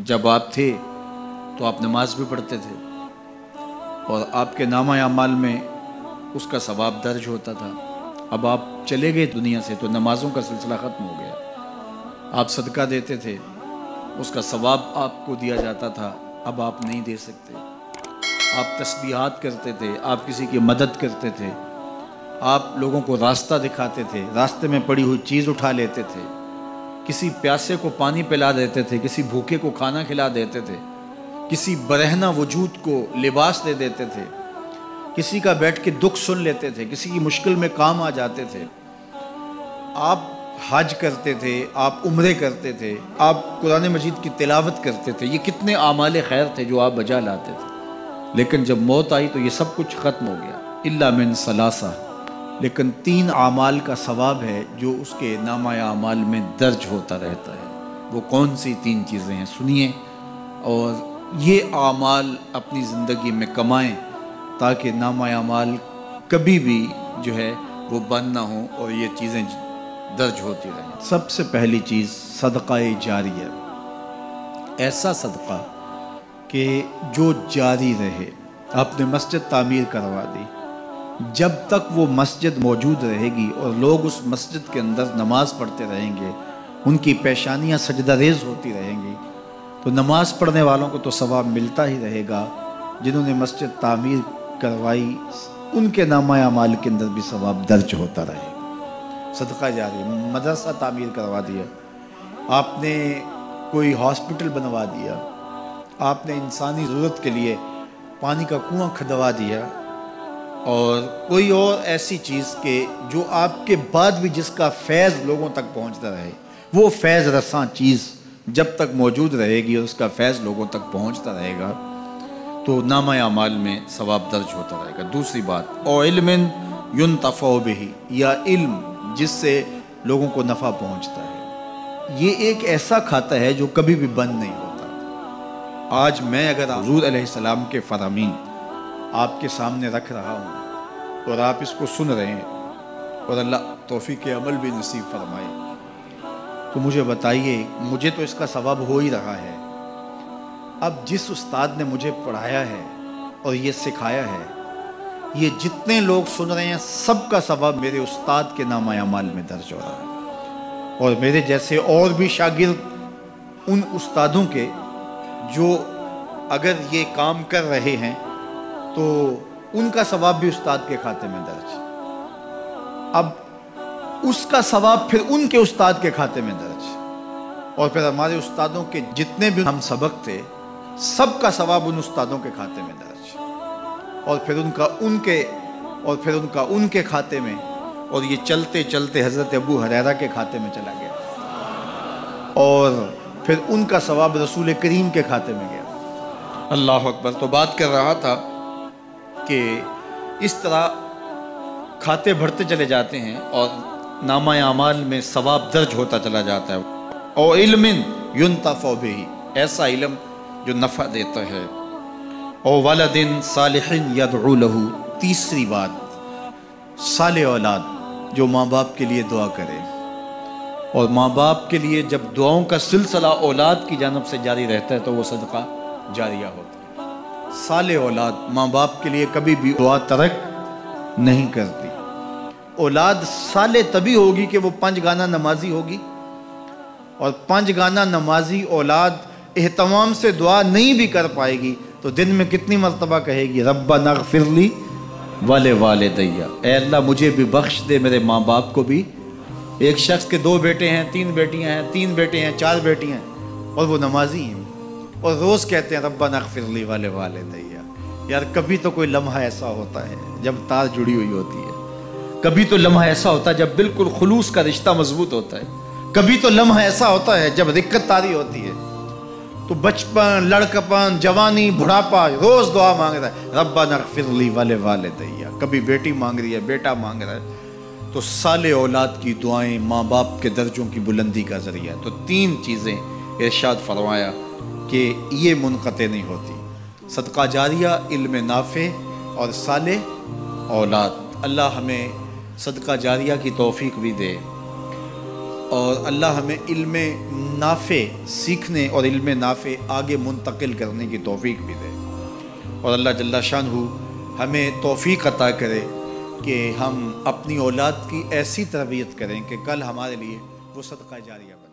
جب آپ تھے تو آپ نماز بھی پڑھتے تھے اور آپ کے نامہ اعمال میں اس کا ثواب درج ہوتا تھا۔ اب آپ چلے گئے دنیا سے تو نمازوں کا سلسلہ ختم ہو گیا۔ آپ صدقہ دیتے تھے، اس کا ثواب آپ کو دیا جاتا تھا، اب آپ نہیں دے سکتے۔ آپ تسبیحات کرتے تھے، آپ کسی کی مدد کرتے تھے، آپ لوگوں کو راستہ دکھاتے تھے، راستے میں پڑی ہوئی چیز اٹھا لیتے تھے، کسی پیاسے کو پانی پلا دیتے تھے، کسی بھوکے کو کھانا کھلا دیتے تھے، کسی برہنہ وجود کو لباس دے دیتے تھے، کسی کا بیٹھ کے دکھ سن لیتے تھے، کسی کی مشکل میں کام آ جاتے تھے۔ آپ حج کرتے تھے، آپ عمرے کرتے تھے، آپ قرآن مجید کی تلاوت کرتے تھے، یہ کتنے اعمال خیر تھے جو آپ بجا لاتے تھے۔ لیکن جب موت آئی تو یہ سب کچھ ختم ہو گیا، الا من ثلاثہ، لیکن 3 اعمال کا ثواب ہے جو اس کے نامہ اعمال میں درج ہوتا رہتا ہے۔ وہ کون سی 3 چیزیں ہیں سنیے، اور یہ اعمال اپنی زندگی میں کمائیں تاکہ نامہ اعمال کبھی بھی جو ہے وہ بند نہ ہوں اور یہ چیزیں درج ہوتی رہیں۔ سب سے پہلی چیز صدقہ جاریہ، ایسا صدقہ کہ جو جاری رہے۔ آپ نے مسجد تعمیر کروا دی، جب تک وہ مسجد موجود رہے گی اور لوگ اس مسجد کے اندر نماز پڑھتے رہیں گے، ان کی پیشانیاں سجدہ ریز ہوتی رہیں گی، تو نماز پڑھنے والوں کو تو ثواب ملتا ہی رہے گا، جنہوں نے مسجد تعمیر کروائی ان کے نامہ اعمال کے اندر بھی ثواب درج ہوتا رہے گا۔ صدقہ جاری، مدرسہ تعمیر کروا دیا، آپ نے کوئی ہاسپٹل بنوا دیا، آپ نے انسانی ضرورت کے لیے پانی کا کنواں کھدوا دیا، اور کوئی اور ایسی چیز کہ جو آپ کے بعد بھی جس کا فیض لوگوں تک پہنچتا رہے، وہ فیض رساں چیز جب تک موجود رہے گی اور اس کا فیض لوگوں تک پہنچتا رہے گا تو نامہ اعمال میں ثواب درج ہوتا رہے گا۔ دوسری بات، او علم ینتفع بہ، یا علم جس سے لوگوں کو نفع پہنچتا ہے۔ یہ ایک ایسا کھاتا ہے جو کبھی بھی بند نہیں ہوتا۔ آج میں اگر حضور علیہ السلام کے فرامین آپ کے سامنے رکھ رہا ہوں اور آپ اس کو سن رہے ہیں، اور اللہ توفیق عمل بھی نصیب فرمائے، تو مجھے بتائیے، مجھے تو اس کا ثواب ہو ہی رہا ہے۔ اب جس استاد نے مجھے پڑھایا ہے اور یہ سکھایا ہے، یہ جتنے لوگ سن رہے ہیں سب کا ثواب میرے استاد کے نامہ اعمال میں درج ہو رہا ہے، اور میرے جیسے اور بھی شاگرد ان استادوں کے جو اگر یہ کام کر رہے ہیں تو ان کا ثواب بھی استاد کے کھاتے میں درج ہے۔ اب اس کا ثواب پھر ان کے استاد کے کھاتے میں درج ہے، اور پھر ہمارے استادوں کے جتنے بھی ہم سبق تھے سب کا ثواب ان استادوں کے کھاتے میں درج ہے، اور پھر ان کا ان کے کھاتے میں، اور یہ چلتے چلتے حضرت ابو ہریرہ کے کھاتے میں چلا گیا، اور پھر ان کا ثواب رسول کریم کے کھاتے میں گیا۔ اللہ اکبر۔ تو بات کر رہا تھا کہ اس طرح کھاتے بڑھتے چلے جاتے ہیں اور نامہ اعمال میں ثواب درج ہوتا چلا جاتا ہے۔ او علم ینتفع بہ، ایسا علم جو نفع دیتا ہے۔ او ولد صالح یدعو لہ، تیسری بات، صالح اولاد جو ماں باپ کے لیے دعا کرے، اور ماں باپ کے لیے جب دعاؤں کا سلسلہ اولاد کی جانب سے جاری رہتا ہے تو وہ صدقہ جاریہ ہوتا ہے۔ صالح اولاد ماں باپ کے لیے کبھی بھی دعا ترک نہیں کرتی۔ اولاد صالح تبھی ہوگی کہ وہ 5 گانا نمازی ہوگی، اور 5 گانا نمازی اولاد اہتمام سے دعا نہیں بھی کر پائے گی تو دن میں کتنی مرتبہ کہے گی، ربنا اغفر لی ولوالدی، اے اللہ مجھے بھی بخش دے، میرے ماں باپ کو بھی۔ ایک شخص کے 2 بیٹے ہیں، 3 بیٹیاں ہیں، 3 بیٹے ہیں، 4 بیٹیاں ہیں، اور وہ نمازی ہیں، اور روز کہتے ہیں ربنا اغفر لی ولوالدی۔ یار کبھی تو کوئی لمحہ ایسا ہوتا ہے جب تار جڑی ہوئی ہوتی ہے، کبھی تو لمحہ ایسا ہوتا ہے جب بالکل خلوص کا رشتہ مضبوط ہوتا ہے، کبھی تو لمحہ ایسا ہوتا ہے جب رقت طاری ہوتی ہے۔ تو بچپن، لڑکپن، جوانی، بڑھاپا، روز دعا مانگ رہا ہے ربنا اغفر لی ولوالدی، کبھی بیٹی مانگ رہی ہے، بیٹا مانگ رہا ہے۔ تو صالح اولاد کی دعائیں ماں باپ کے درجوں کی بلندی کا ذریعہ ہے۔ تو 3 چیزیں ارشاد فرمایا کہ یہ منقطع نہیں ہوتی، صدقہ جاریہ، علم نافع، اور صالح اولاد۔ اللہ ہمیں صدقہ جاریہ کی توفیق بھی دے۔ اور اللہ ہمیں علم نافع سیکھنے اور علم نافع آگے منتقل کرنے کی توفیق بھی دے، اور اللہ جل شانہ ہمیں توفیق عطا کرے کہ ہم اپنی اولاد کی ایسی تربیت کریں کہ کل ہمارے لیے وہ صدقہ جاریہ بنے۔